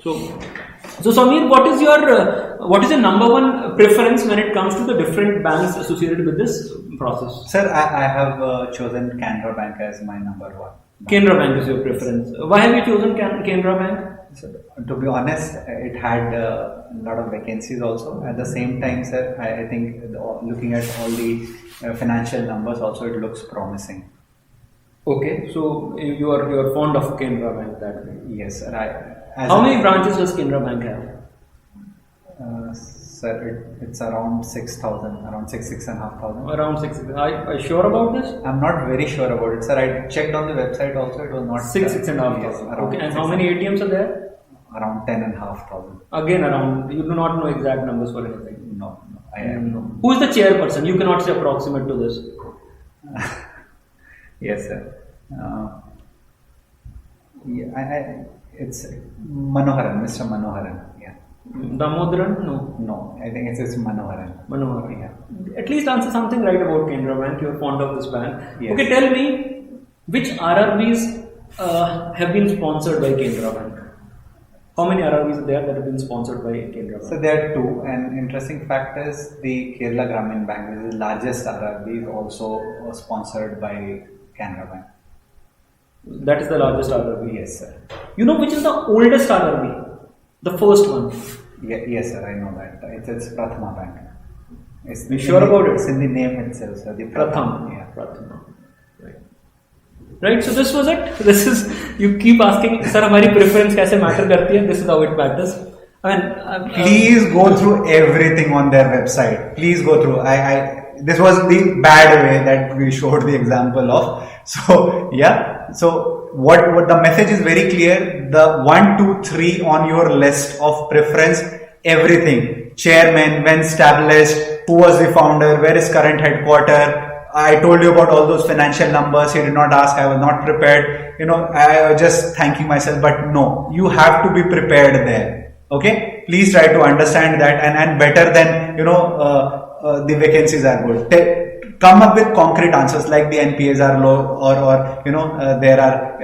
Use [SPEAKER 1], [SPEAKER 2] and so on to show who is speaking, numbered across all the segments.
[SPEAKER 1] So Samir, what is your number one preference when it comes to the different banks associated with this process?
[SPEAKER 2] Sir, I have chosen Canara Bank as my number one.
[SPEAKER 1] Canara Bank is your preference. Why have you chosen Canara Bank?
[SPEAKER 2] So, to be honest, it had a lot of vacancies also. At the same time, sir, I think looking at all the financial numbers also, it looks promising.
[SPEAKER 1] Okay, so you are fond of Canara Bank that way.
[SPEAKER 2] Yes, sir.
[SPEAKER 1] How many branches does Canara Bank have?
[SPEAKER 2] Sir, it's around 6,000, around 6,500.
[SPEAKER 1] Around 6. Are you sure about this?
[SPEAKER 2] I'm not very sure about it, sir. I checked on the website also. It was not
[SPEAKER 1] 6,500.
[SPEAKER 2] Yes,
[SPEAKER 1] okay, and how many ATMs are there?
[SPEAKER 2] Around 10,500.
[SPEAKER 1] Again, around. You do not know exact numbers for anything.
[SPEAKER 2] No, I am no.
[SPEAKER 1] Who is the chairperson? You cannot say approximate to this.
[SPEAKER 2] Yes, sir. It's Manoharan, Mr. Manoharan. Yeah.
[SPEAKER 1] Damodaran? No.
[SPEAKER 2] No, I think it's Manoharan.
[SPEAKER 1] Manoharan. Yeah. At least answer something right about Canara Bank. You're fond of this bank.
[SPEAKER 2] Yes.
[SPEAKER 1] Okay, tell me which RRBs have been sponsored by Canara Bank. How many RRBs are there that have been sponsored by Canara Bank?
[SPEAKER 2] So there are two, and interesting fact is the Kerala Gramin Bank, which is the largest RRB, is also sponsored by Canara Bank.
[SPEAKER 1] That is the largest RRB.
[SPEAKER 2] Yes, sir.
[SPEAKER 1] You know which is the oldest RRB? The first one.
[SPEAKER 2] Yes, sir. I know that. It's Prathama Bank.
[SPEAKER 1] You sure about it?
[SPEAKER 2] It's in the name itself, sir. The
[SPEAKER 1] Pratham.
[SPEAKER 2] Yeah.
[SPEAKER 1] Prathama. Right. So this was it. This is, you keep asking, sir, हमारी preference कैसे matter करती है? This is how it matters. I mean,
[SPEAKER 2] please go through everything on their website. Please go through. This was the bad way that we showed the example of. So yeah. So what the message is very clear. The 1, 2, 3 on your list of preference, everything. Chairman, when established, who was the founder, where is current headquarter. I told you about all those financial numbers. He did not ask. I was not prepared. I was just thanking myself. But no, you have to be prepared there. Okay. Please try to understand that and better than the vacancies are good. Come up with concrete answers like the NPAs are low or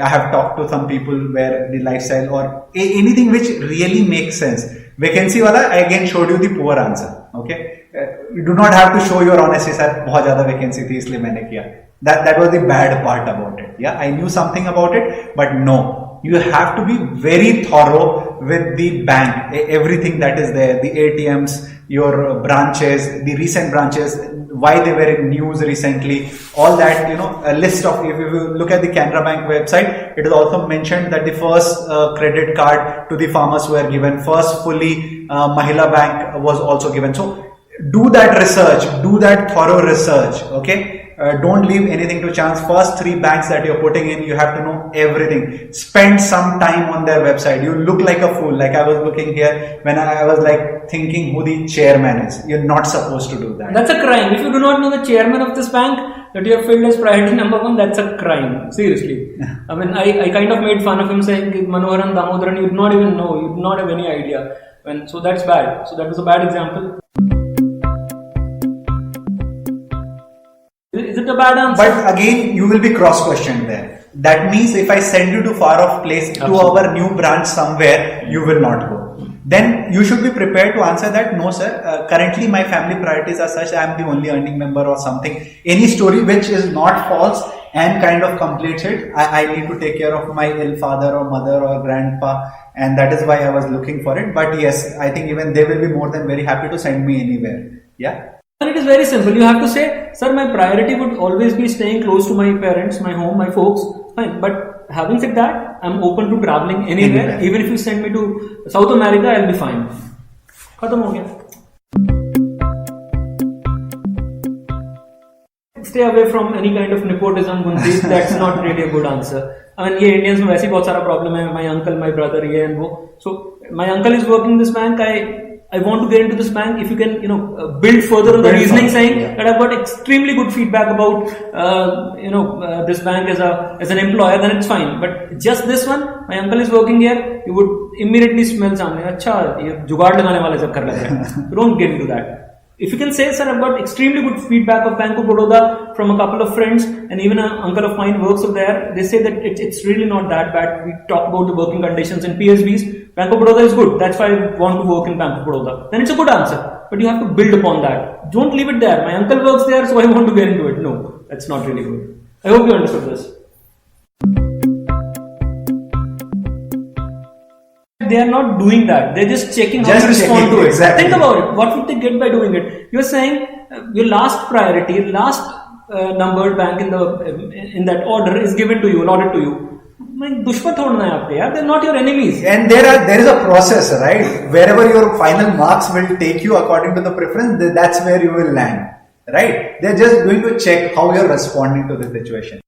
[SPEAKER 2] I have talked to some people where the lifestyle or anything which really makes sense. Vacancy wala, I again showed you the poor answer. Okay. You do not have to show your honesty, sir. बहुत ज़्यादा vacancy थी इसलिए मैंने किया. That was the bad part about it. Yeah, I knew something about it, but no. You have to be very thorough with the bank. Everything that is there, the ATMs, your branches, the recent branches, why they were in news recently, all that, a list of, if you look at the Canara Bank website, it is also mentioned that the first credit card to the farmers were given, first fully Mahila Bank was also given. So do that research, do that thorough research, okay? Don't leave anything to chance. First 3 banks that you're putting in, you have to know everything. Spend some time on their website. You look like a fool. Like I was looking here when I was like thinking who the chairman is. You're not supposed to do that.
[SPEAKER 1] That's a crime. If you do not know the chairman of this bank that you have filled as priority number 1, that's a crime. Seriously. I mean, I kind of made fun of him saying Manoharan, Damodaran, you do not even know. You do not have any idea. So that's bad. So that was a bad example. Is it a bad answer?
[SPEAKER 2] But again, you will be cross-questioned there. That means if I send you to far-off place, to our new branch somewhere, you will not go. Then you should be prepared to answer that, no sir, currently my family priorities are such, I am the only earning member or something. Any story which is not false and kind of completes it, I need to take care of my ill father or mother or grandpa, and that is why I was looking for it. But yes, I think even they will be more than very happy to send me anywhere. Yeah.
[SPEAKER 1] And it is very simple. You have to say, sir, my priority would always be staying close to my parents, my home, my folks. Fine. But having said that, I'm open to traveling anywhere. Even if you send me to South America, I'll be fine. Khatam ho gaya. Stay away from any kind of nepotism, Gundeep. That's not really a good answer. I mean, Indians में वैसे ही बहुत सारा problem है. My uncle, my brother, ये and वो. So my uncle is working in this bank. I want to get into this bank. If you can, build further on the reasoning, saying that I've got extremely good feedback about, this bank as an employer, then it's fine. But just this one, my uncle is working here, you would immediately smell something. अच्छा, ये जुगाड़ लगाने वाले सब कर लेते हैं. Don't get into that. if you can say, sir, I've got extremely good feedback of Bank of Baroda from a couple of friends, and even an uncle of mine works over there. They say that it's really not that bad. We talk about the working conditions in PSBs. Bank of Baroda is good. That's why I want to work in Bank of Baroda. Then it's a good answer. But you have to build upon that. Don't leave it there. My uncle works there, so I want to get into it. No, that's not really good. I hope you understood this. They are not doing that. They're just checking how to respond to it.
[SPEAKER 2] Exactly.
[SPEAKER 1] Think about it. What would they get by doing it? You're saying your last priority, last numbered bank in that order is given to you, allotted to you. They're not your enemies.
[SPEAKER 2] And there is a process, right? Wherever your final marks will take you according to the preference, that's where you will land, right? They're just going to check how you're responding to the situation.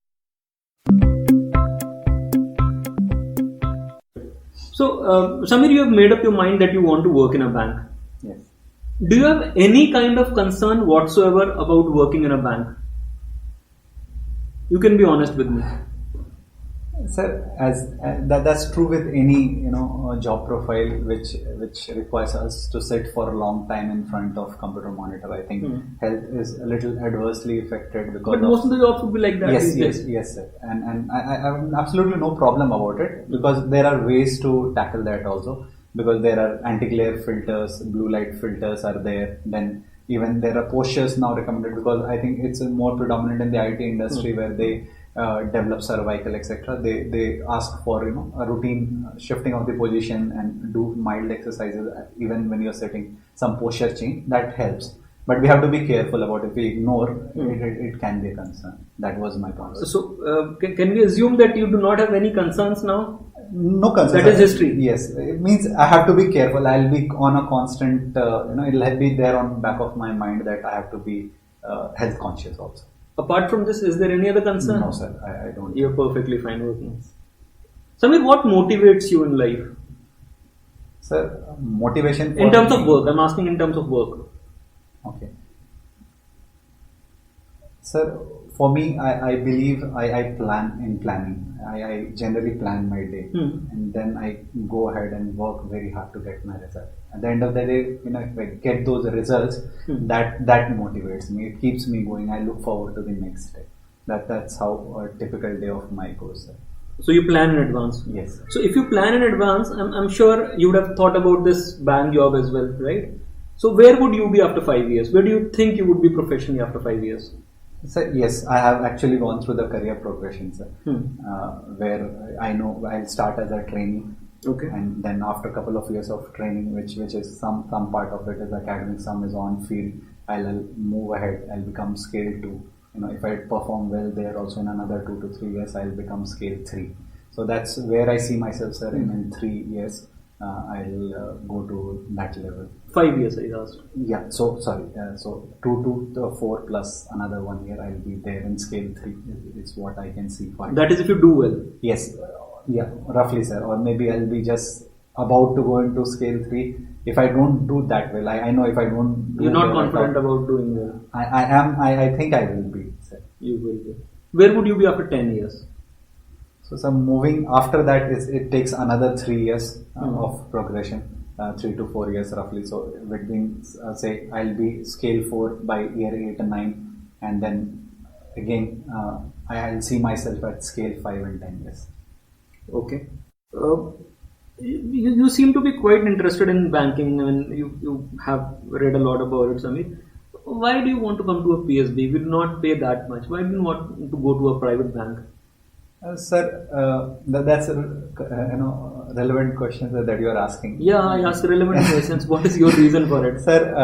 [SPEAKER 1] So, Samir, you have made up your mind that you want to work in a bank.
[SPEAKER 2] Yes.
[SPEAKER 1] Do you have any kind of concern whatsoever about working in a bank? You can be honest with me.
[SPEAKER 2] Sir, that's true with any job profile which requires us to sit for a long time in front of computer monitor. I think health is a little adversely affected because.
[SPEAKER 1] But most of the jobs would be like that.
[SPEAKER 2] Yes, sir. And I have absolutely no problem about it because there are ways to tackle that also, because there are anti-glare filters, blue light filters are there. Then even there are postures now recommended, because I think it's more predominant in the IT industry where they develop cervical, etc. They ask for a routine shifting of the position and do mild exercises even when you're sitting. Some posture change that helps, but we have to be careful about if we ignore it can be a concern. That was my point.
[SPEAKER 1] So can we assume that you do not have any concerns now?
[SPEAKER 2] No concerns.
[SPEAKER 1] That is history.
[SPEAKER 2] Yes, it means I have to be careful. I'll be on a constant. It'll be there on back of my mind that I have to be health conscious also.
[SPEAKER 1] Apart from this, is there any other concern?
[SPEAKER 2] No, sir. I don't.
[SPEAKER 1] You're perfectly fine working. Samir, what motivates you in life?
[SPEAKER 2] Sir, motivation.
[SPEAKER 1] In terms of work, I'm asking in terms of work.
[SPEAKER 2] Okay. Sir, for me, I believe I plan in planning. I generally plan my day, and then I go ahead and work very hard to get my result. At the end of the day, if I get those results, that motivates me. It keeps me going. I look forward to the next day. That's how a typical day of mine goes, sir.
[SPEAKER 1] So you plan in advance?
[SPEAKER 2] Yes, sir.
[SPEAKER 1] So if you plan in advance, I'm sure you would have thought about this bank job as well, right? So where would you be after 5 years? Where do you think you would be professionally after 5 years?
[SPEAKER 2] Sir, yes, I have actually gone through the career progression, sir, where I know I'll start as a trainee.
[SPEAKER 1] Okay.
[SPEAKER 2] And then after a couple of years of training, which is some part of it is academic, some is on field, I'll move ahead, I'll become scale 2. If I perform well there also in another 2 to 3 years, I'll become scale 3. So that's where I see myself, sir, in 3 years. I'll go to that level.
[SPEAKER 1] 5 years, I asked.
[SPEAKER 2] Yeah, so sorry. So 2 to 4 plus another 1 year, I'll be there in scale 3. It's what I can see.
[SPEAKER 1] That is if you do well.
[SPEAKER 2] Yes, yeah, roughly, sir. Or maybe I'll be just about to go into scale 3. If I don't do that well, I know if I don't.
[SPEAKER 1] You're not confident about doing well.
[SPEAKER 2] I am. I think I will be, sir.
[SPEAKER 1] You will be. Where would you be after 10 years?
[SPEAKER 2] So moving after that it takes another 3 years of progression, 3 to 4 years roughly. So between say I'll be scale 4 by year 8 and 9, and then again I'll see myself at scale 5 and 10 years.
[SPEAKER 1] Okay. You seem to be quite interested in banking, and you have read a lot about it, Samir. Why do you want to come to a PSB? We do not pay that much. Why do you want to go to a private bank?
[SPEAKER 2] Sir, that's a relevant question that you are asking.
[SPEAKER 1] Yeah, I ask relevant questions. What is your reason for it?
[SPEAKER 2] Sir,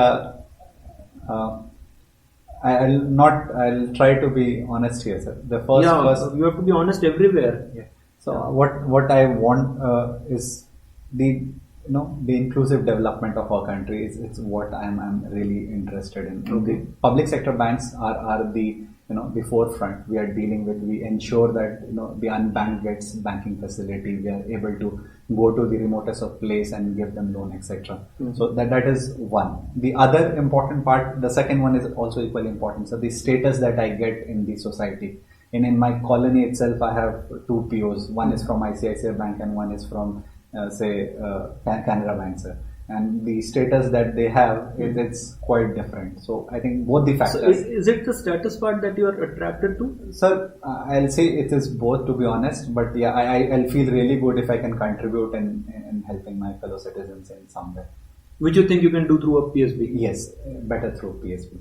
[SPEAKER 2] I'll try to be honest here, sir. First,
[SPEAKER 1] you have to be honest everywhere.
[SPEAKER 2] Yeah. So what I want is the inclusive development of our country. It's what I'm really interested in.
[SPEAKER 1] Okay.
[SPEAKER 2] The public sector banks are the forefront. We are dealing with. We ensure that the unbanked gets banking facility. We are able to go to the remotest of place and give them loan, etc. So that is one. The other important part. The second one is also equally important. So the status that I get in the society. In my colony itself, I have 2 POs. One is from ICICI Bank and one is from Canara Bank, sir. and the status that they have it's quite different. So I think both the factors.
[SPEAKER 1] So is it the status part that you are attracted to?
[SPEAKER 2] Sir, I'll say it is both, to be honest. But yeah, I'll feel really good if I can contribute in helping my fellow citizens in some way.
[SPEAKER 1] Which you think you can do through a PSB?
[SPEAKER 2] Yes, better through PSB.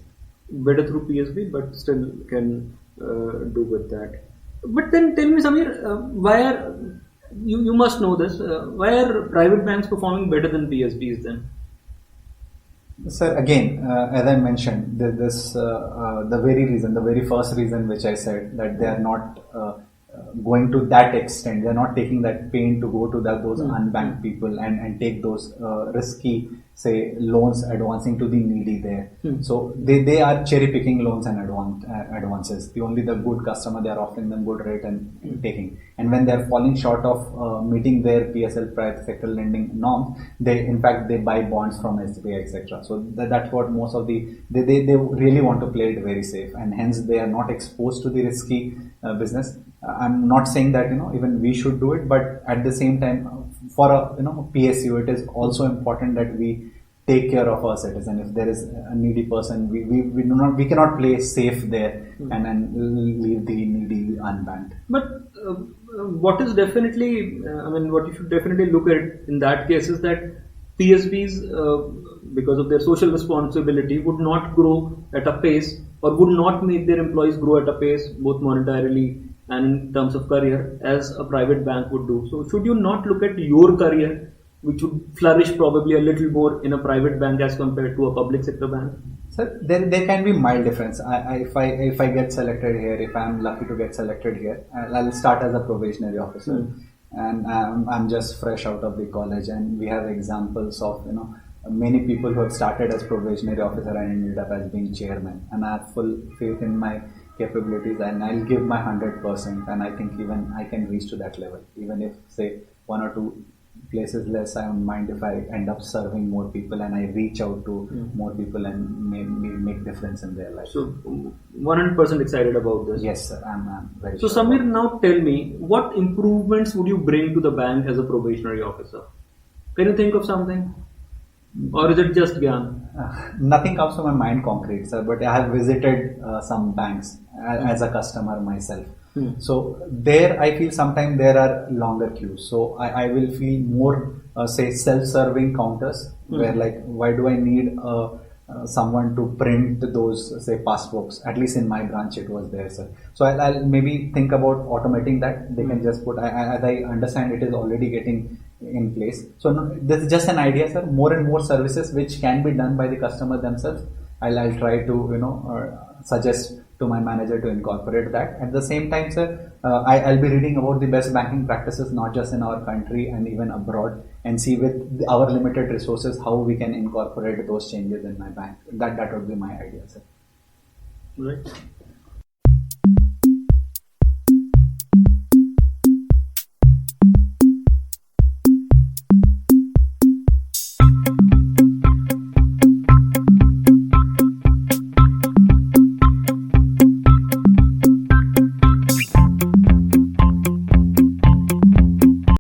[SPEAKER 1] Better through PSB, but still can do with that. But then tell me, Samir, why are you must know this? Why are private banks performing better than PSBs then?
[SPEAKER 2] Sir, again, as I mentioned, the very first reason which I said, that they are not going to that extent, they are not taking that pain to go to those unbanked people and take those risky, say, loans advancing to the needy there. So they are cherry picking loans and advances. The good customer, they are offering them good rate and taking. And when they are falling short of meeting their PSL, private sector lending norms, they buy bonds from SBI, etc. So that's what most of they really want to play it very safe, and hence they are not exposed to the risky business. I'm not saying that even we should do it, but at the same time, for a PSU, it is also important that we take care of our citizen. If there is a needy person, we cannot play safe there and then leave the needy unbanked.
[SPEAKER 1] But what is definitely, what you should definitely look at in that case is that PSBs, because of their social responsibility, would not grow at a pace, or would not make their employees grow at a pace, both monetarily and in terms of career, as a private bank would do. So should you not look at your career, which would flourish probably a little more in a private bank as compared to a public sector bank?
[SPEAKER 2] Sir, there can be mild difference. If I get selected here, if I'm lucky to get selected here, I'll start as a probationary officer, and I'm just fresh out of the college, and we have examples of many people who have started as probationary officer and ended up as being chairman. And I have full faith in my capabilities, and I'll give my 100%, and I think even I can reach to that level. Even if, say, one or two places less, I don't mind if I end up serving more people and I reach out to more people and make difference in their life.
[SPEAKER 1] So 100% excited about this.
[SPEAKER 2] Yes, sir. I'm very
[SPEAKER 1] So
[SPEAKER 2] sure.
[SPEAKER 1] Samir, now tell me, what improvements would you bring to the bank as a probationary officer? Can you think of something? Or is it just Gyan?
[SPEAKER 2] Nothing comes to my mind concrete, sir, but I have visited some banks as a customer myself. So there I feel sometimes there are longer queues. So I will feel more, say, self-serving counters where, like, why do I need someone to print those, say, passbooks? At least in my branch it was there, sir. So I'll maybe think about automating that. They can just put, as I understand, it is already getting in place. So no, this is just an idea, sir. More and more services which can be done by the customer themselves. I'll try to suggest to my manager to incorporate that. At the same time, sir, I'll be reading about the best banking practices, not just in our country and even abroad, and see with our limited resources how we can incorporate those changes in my bank. That would be my idea, sir.
[SPEAKER 1] Right.